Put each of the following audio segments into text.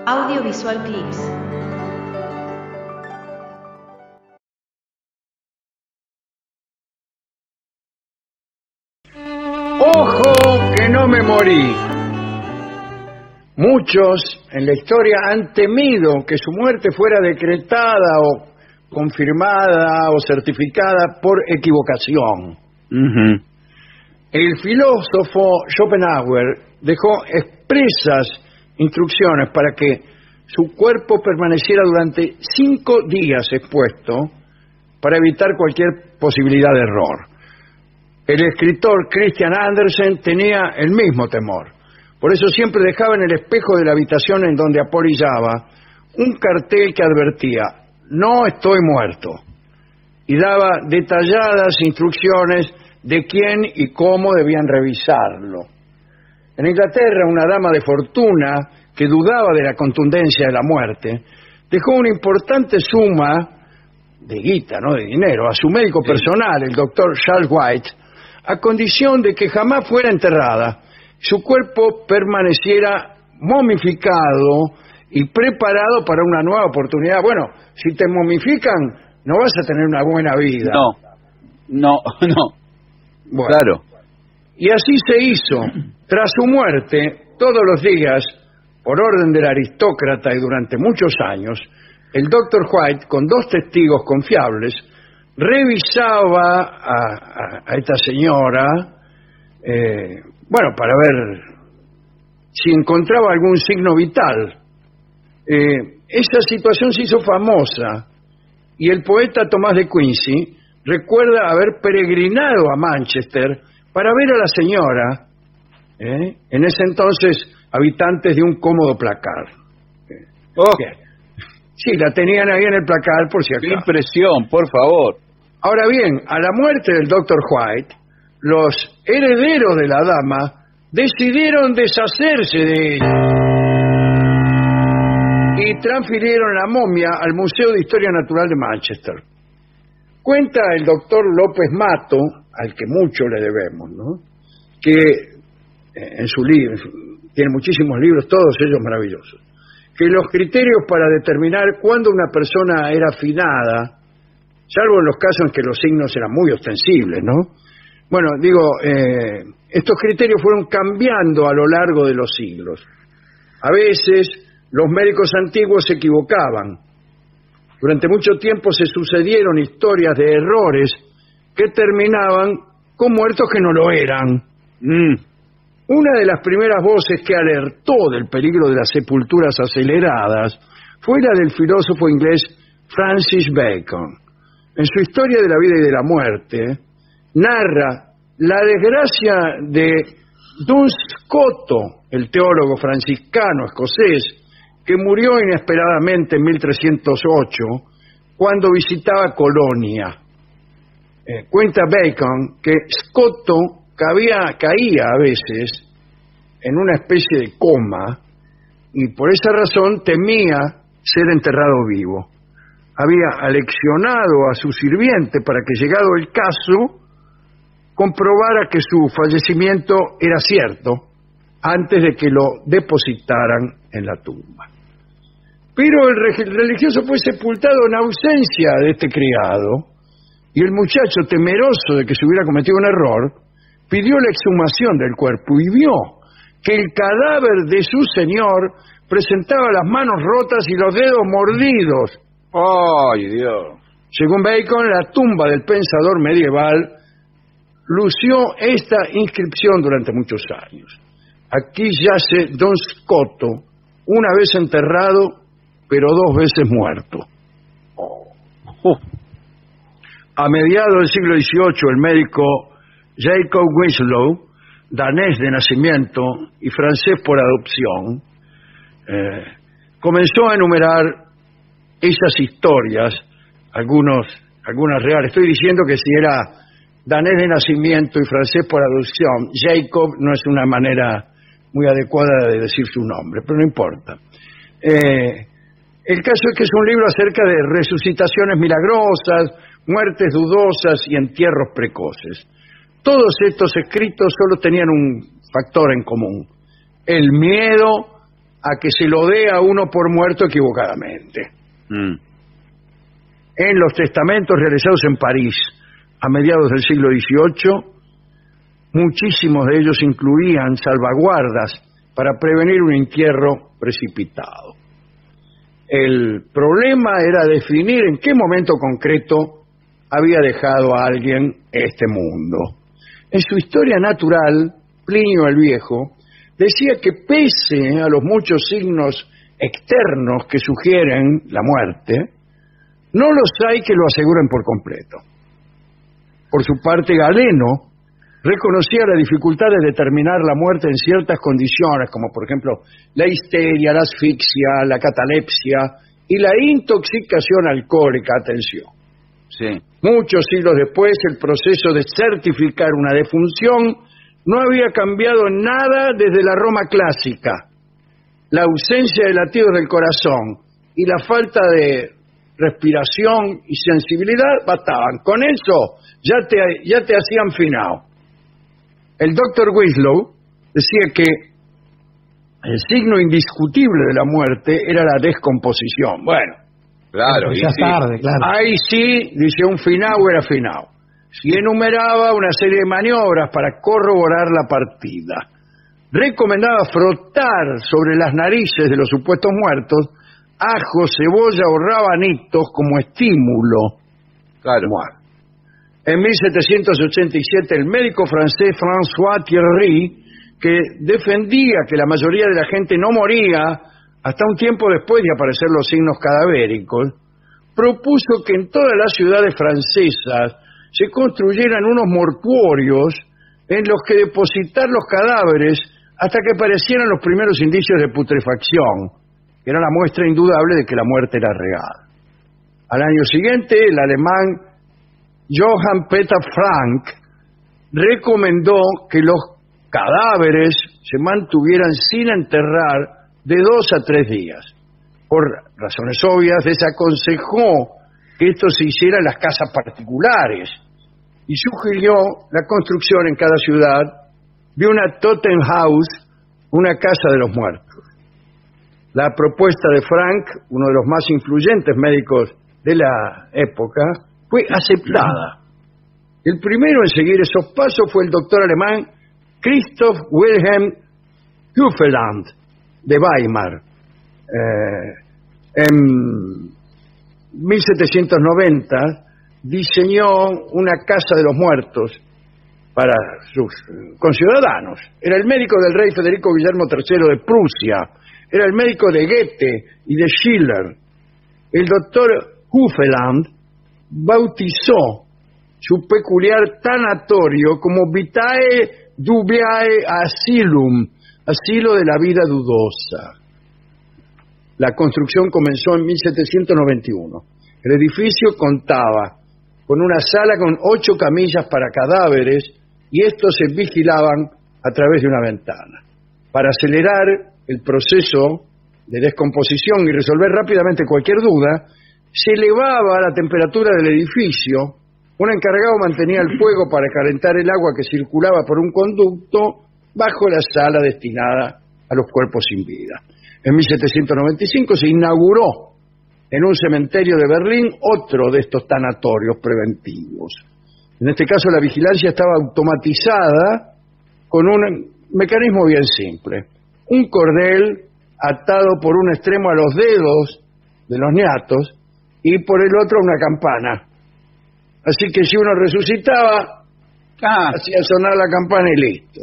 Audiovisual Clips. ¡Ojo que no me morí! Muchos en la historia han temido que su muerte fuera decretada o confirmada o certificada por equivocación. El filósofo Schopenhauer dejó expresas instrucciones para que su cuerpo permaneciera durante 5 días expuesto para evitar cualquier posibilidad de error. El escritor Christian Andersen tenía el mismo temor. Por eso siempre dejaba en el espejo de la habitación en donde apolillaba un cartel que advertía: "No estoy muerto", y daba detalladas instrucciones de quién y cómo debían revisarlo. En Inglaterra, una dama de fortuna que dudaba de la contundencia de la muerte dejó una importante suma de guita, no de dinero, a su médico personal, el doctor Charles White, a condición de que jamás fuera enterrada, su cuerpo permaneciera momificado y preparado para una nueva oportunidad. Bueno, si te momifican, no vas a tener una buena vida. No. Bueno, Claro. y así se hizo. Tras su muerte, todos los días, por orden del aristócrata y durante muchos años, el doctor White, con 2 testigos confiables, revisaba a esta señora, para ver si encontraba algún signo vital. Esa situación se hizo famosa y el poeta Tomás de Quincy recuerda haber peregrinado a Manchester para ver a la señora, en ese entonces habitantes de un cómodo placar. Bien. Sí, la tenían ahí en el placar por si acaso. ¡Qué impresión, por favor! Ahora bien, a la muerte del Dr. White, los herederos de la dama decidieron deshacerse de ella y transfirieron la momia al Museo de Historia Natural de Manchester. Cuenta el doctor López Mato, al que mucho le debemos, ¿no?, que en su libro, tiene muchísimos libros, todos ellos maravillosos, que los criterios para determinar cuándo una persona era finada, salvo en los casos en que los signos eran muy ostensibles, ¿no? Bueno, estos criterios fueron cambiando a lo largo de los siglos. A veces los médicos antiguos se equivocaban. Durante mucho tiempo se sucedieron historias de errores que terminaban con muertos que no lo eran. Una de las primeras voces que alertó del peligro de las sepulturas aceleradas fue la del filósofo inglés Francis Bacon. En su Historia de la vida y de la muerte, narra la desgracia de Duns Scoto, el teólogo franciscano escocés, que murió inesperadamente en 1308 cuando visitaba Colonia. Cuenta Bacon que Scoto caía a veces en una especie de coma y por esa razón temía ser enterrado vivo. Había aleccionado a su sirviente para que, llegado el caso, comprobara que su fallecimiento era cierto antes de que lo depositaran en la tumba. Pero el religioso fue sepultado en ausencia de este criado y el muchacho, temeroso de que se hubiera cometido un error, pidió la exhumación del cuerpo y vio que el cadáver de su señor presentaba las manos rotas y los dedos mordidos. ¡Ay, Dios! Según Bacon, la tumba del pensador medieval lució esta inscripción durante muchos años: aquí yace Don Scoto, una vez enterrado, pero 2 veces muerto. A mediados del siglo XVIII, el médico Jacob Winslow, danés de nacimiento y francés por adopción, comenzó a enumerar esas historias, algunas reales. Estoy diciendo que si era danés de nacimiento y francés por adopción, Jacob no es una manera muy adecuada de decir su nombre, pero no importa. El caso es que es un libro acerca de resucitaciones milagrosas, muertes dudosas y entierros precoces. Todos estos escritos solo tenían un factor en común: el miedo a que se lo dé a uno por muerto equivocadamente. En los testamentos realizados en París a mediados del siglo XVIII, muchísimos de ellos incluían salvaguardas para prevenir un entierro precipitado. El problema era definir en qué momento concreto había dejado a alguien este mundo. En su historia natural, Plinio el Viejo decía que pese a los muchos signos externos que sugieren la muerte, no los hay que lo aseguren por completo. Por su parte, Galeno reconocía la dificultad de determinar la muerte en ciertas condiciones, como por ejemplo la histeria, la asfixia, la catalepsia y la intoxicación alcohólica. Atención. Sí. Muchos siglos después, el proceso de certificar una defunción no había cambiado en nada desde la Roma clásica. La ausencia de latidos del corazón y la falta de respiración y sensibilidad bastaban. Con eso ya te hacían finado. El doctor Winslow decía que el signo indiscutible de la muerte era la descomposición. Bueno, Claro, ya es tarde, claro. ahí sí, dice, un finado era finado. Y enumeraba una serie de maniobras para corroborar la partida. Recomendaba frotar sobre las narices de los supuestos muertos ajo, cebolla o rabanitos como estímulo. Claro. Bueno. En 1787, el médico francés François Thierry, que defendía que la mayoría de la gente no moría hasta un tiempo después de aparecer los signos cadavéricos, propuso que en todas las ciudades francesas se construyeran unos mortuorios en los que depositar los cadáveres hasta que aparecieran los primeros indicios de putrefacción, que era la muestra indudable de que la muerte era real. Al año siguiente, el alemán Johann Peter Frank recomendó que los cadáveres se mantuvieran sin enterrar de 2 a 3 días. Por razones obvias, desaconsejó que esto se hiciera en las casas particulares y sugirió la construcción en cada ciudad de una Totenhaus, una casa de los muertos. La propuesta de Frank, uno de los más influyentes médicos de la época, fue aceptada. El primero en seguir esos pasos fue el doctor alemán Christoph Wilhelm Hufeland de Weimar. En 1790 diseñó una casa de los muertos para sus conciudadanos. Era el médico del rey Federico Guillermo III de Prusia, era el médico de Goethe y de Schiller. El doctor Hufeland bautizó su peculiar tanatorio como Vitae Dubiae Asylum, asilo de la vida dudosa. La construcción comenzó en 1791. El edificio contaba con una sala con 8 camillas para cadáveres y estos se vigilaban a través de una ventana. Para acelerar el proceso de descomposición y resolver rápidamente cualquier duda, se elevaba la temperatura del edificio. Un encargado mantenía el fuego para calentar el agua que circulaba por un conducto bajo la sala destinada a los cuerpos sin vida. En 1795 se inauguró en un cementerio de Berlín otro de estos tanatorios preventivos. En este caso la vigilancia estaba automatizada con un mecanismo bien simple. Un cordel atado por un extremo a los dedos de los niatos y por el otro una campana. Así que si uno resucitaba, hacía sonar la campana y listo.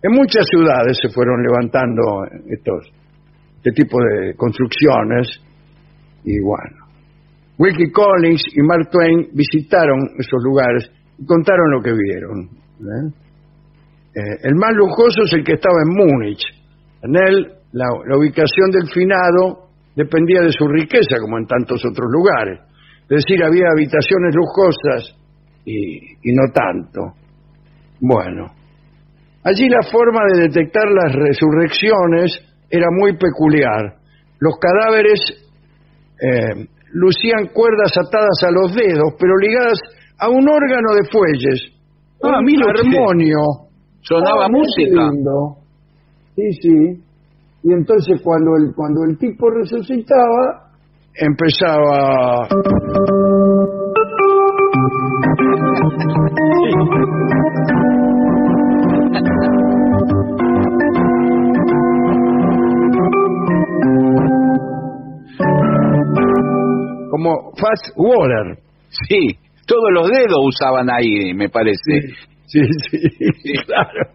En muchas ciudades se fueron levantando este tipo de construcciones y bueno. Wilkie Collins y Mark Twain visitaron esos lugares y contaron lo que vieron. El más lujoso es el que estaba en Múnich. En él, la ubicación del finado dependía de su riqueza, como en tantos otros lugares. Es decir, había habitaciones lujosas y no tanto. Bueno, allí la forma de detectar las resurrecciones era muy peculiar. Los cadáveres lucían cuerdas atadas a los dedos, pero ligadas a un órgano de fuelles, un mira usted. armonio. Sonaba música. Lindo. Sí. Y entonces cuando el tipo resucitaba, empezaba... como Fast Water. Sí, todos los dedos usaban ahí, me parece. Sí, claro.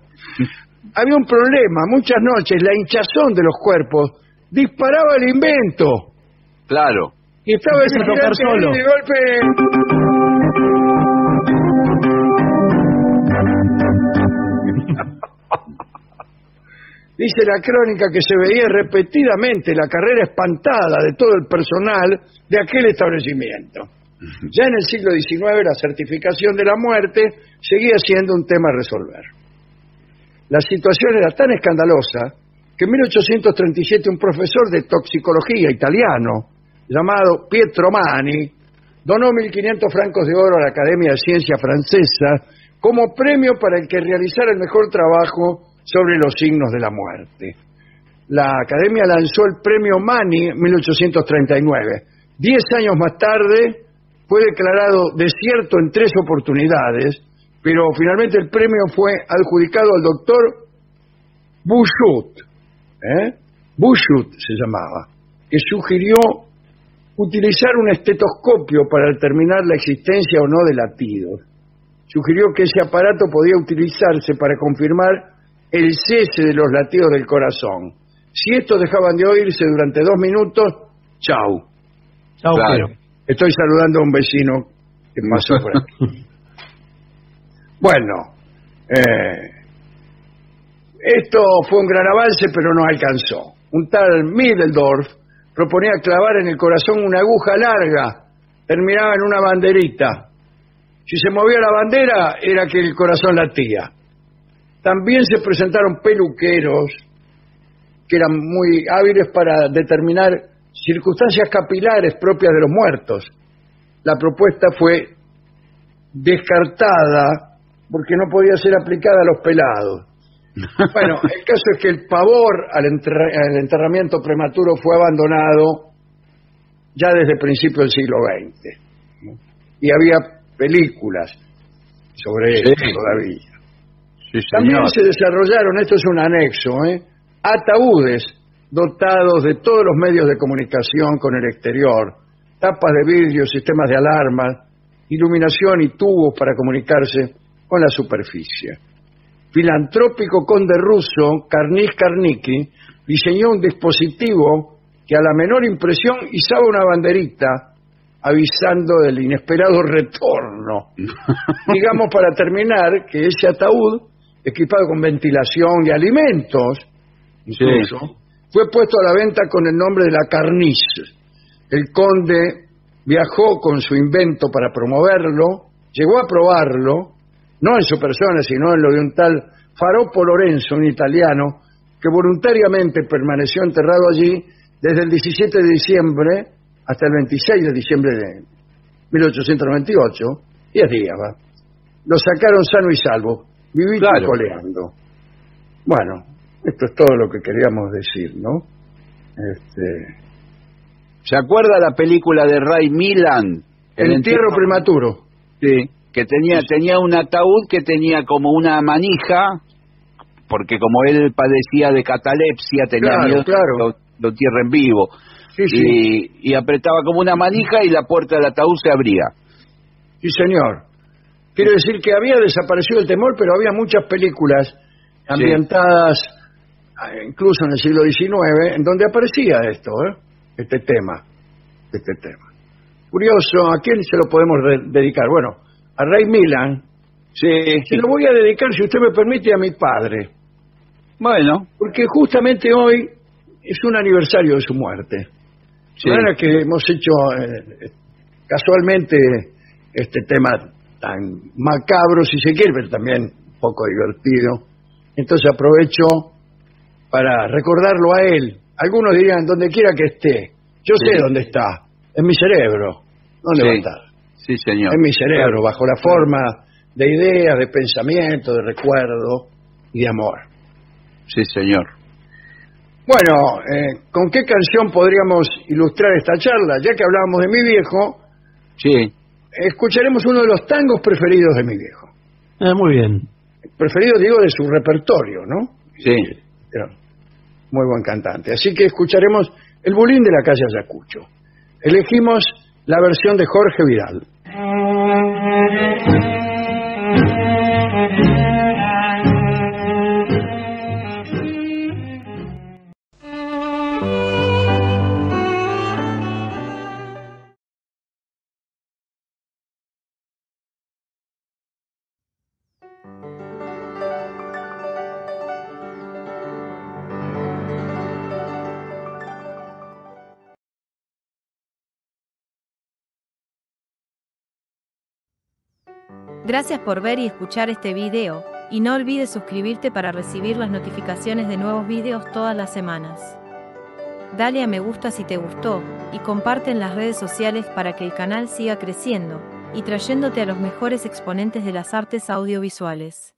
Había un problema, muchas noches la hinchazón de los cuerpos disparaba el invento. Claro. Y estaba el Empieza a tocar vigilante solo. ahí, de golpe. Dice la crónica que se veía repetidamente la carrera espantada de todo el personal de aquel establecimiento. Ya en el siglo XIX la certificación de la muerte seguía siendo un tema a resolver. La situación era tan escandalosa que en 1837 un profesor de toxicología italiano llamado Pietro Mani donó 1.500 francos de oro a la Academia de Ciencia Francesa como premio para el que realizara el mejor trabajo sobre los signos de la muerte. La Academia lanzó el premio Mani en 1839. 10 años más tarde fue declarado desierto en 3 oportunidades, pero finalmente el premio fue adjudicado al doctor Bouchut. Bouchut se llamaba, que sugirió utilizar un estetoscopio para determinar la existencia o no de latidos. Sugirió que ese aparato podía utilizarse para confirmar el cese de los latidos del corazón. Si estos dejaban de oírse durante 2 minutos, chau. Chau, Claro. pero. Estoy saludando a un vecino que pasó por aquí. Bueno, esto fue un gran avance, pero no alcanzó. Un tal Middeldorf proponía clavar en el corazón una aguja larga, terminaba en una banderita. Si se movía la bandera, era que el corazón latía. También se presentaron peluqueros que eran muy hábiles para determinar circunstancias capilares propias de los muertos. La propuesta fue descartada porque no podía ser aplicada a los pelados. Bueno, el caso es que el pavor al enterramiento prematuro fue abandonado ya desde principios del siglo XX. Y había películas sobre Sí. esto todavía. Sí, También señor. se desarrollaron, esto es un anexo, ataúdes dotados de todos los medios de comunicación con el exterior, tapas de vidrio, sistemas de alarma, iluminación y tubos para comunicarse con la superficie. Filantrópico conde ruso Karnis Karnicki diseñó un dispositivo que a la menor impresión izaba una banderita avisando del inesperado retorno. Digamos, para terminar, que ese ataúd, equipado con ventilación y alimentos, incluso, fue puesto a la venta con el nombre de la Carnis. El conde viajó con su invento para promoverlo, llegó a probarlo, no en su persona, sino en lo de un tal Faropo Lorenzo, un italiano, que voluntariamente permaneció enterrado allí desde el 17 de diciembre hasta el 26 de diciembre de 1898, 10 días, ¿va? Lo sacaron sano y salvo, vivito y Claro. coleando. Bueno, esto es todo lo que queríamos decir, ¿no? ¿Se acuerda la película de Ray Milland? El entierro prematuro. Sí, que tenía un ataúd que tenía como una manija, porque como él padecía de catalepsia, tenía Claro, miedo claro. que lo tierren vivo. Sí, sí. Y apretaba como una manija y la puerta del ataúd se abría. Sí, señor. Quiero decir que había desaparecido el temor, pero había muchas películas ambientadas incluso en el siglo XIX en donde aparecía esto, este tema. Curioso, ¿a quién se lo podemos dedicar? Bueno, a Ray Milland. Sí. Se lo voy a dedicar, si usted me permite, a mi padre, Bueno, porque justamente hoy es un aniversario de su muerte. sí. De manera que hemos hecho casualmente este tema tan macabro, si se quiere, pero también un poco divertido. Entonces aprovecho para recordarlo a él. Algunos dirían, donde quiera que esté. Yo Sí. sé dónde está, en mi cerebro. ¿Dónde va a Sí. estar? Sí, señor. En mi cerebro, bajo la forma de ideas, de pensamiento, de recuerdo y de amor. Sí, señor. Bueno, ¿con qué canción podríamos ilustrar esta charla? Ya que hablábamos de mi viejo, Sí. escucharemos uno de los tangos preferidos de mi viejo. Muy bien. Preferido, digo, de su repertorio, ¿no? Sí. Era muy buen cantante. Así que escucharemos El Bulín de la calle Ayacucho. Elegimos la versión de Jorge Vidal. Gracias por ver y escuchar este video, y no olvides suscribirte para recibir las notificaciones de nuevos videos todas las semanas. Dale a me gusta si te gustó, y comparte en las redes sociales para que el canal siga creciendo, y trayéndote a los mejores exponentes de las artes audiovisuales.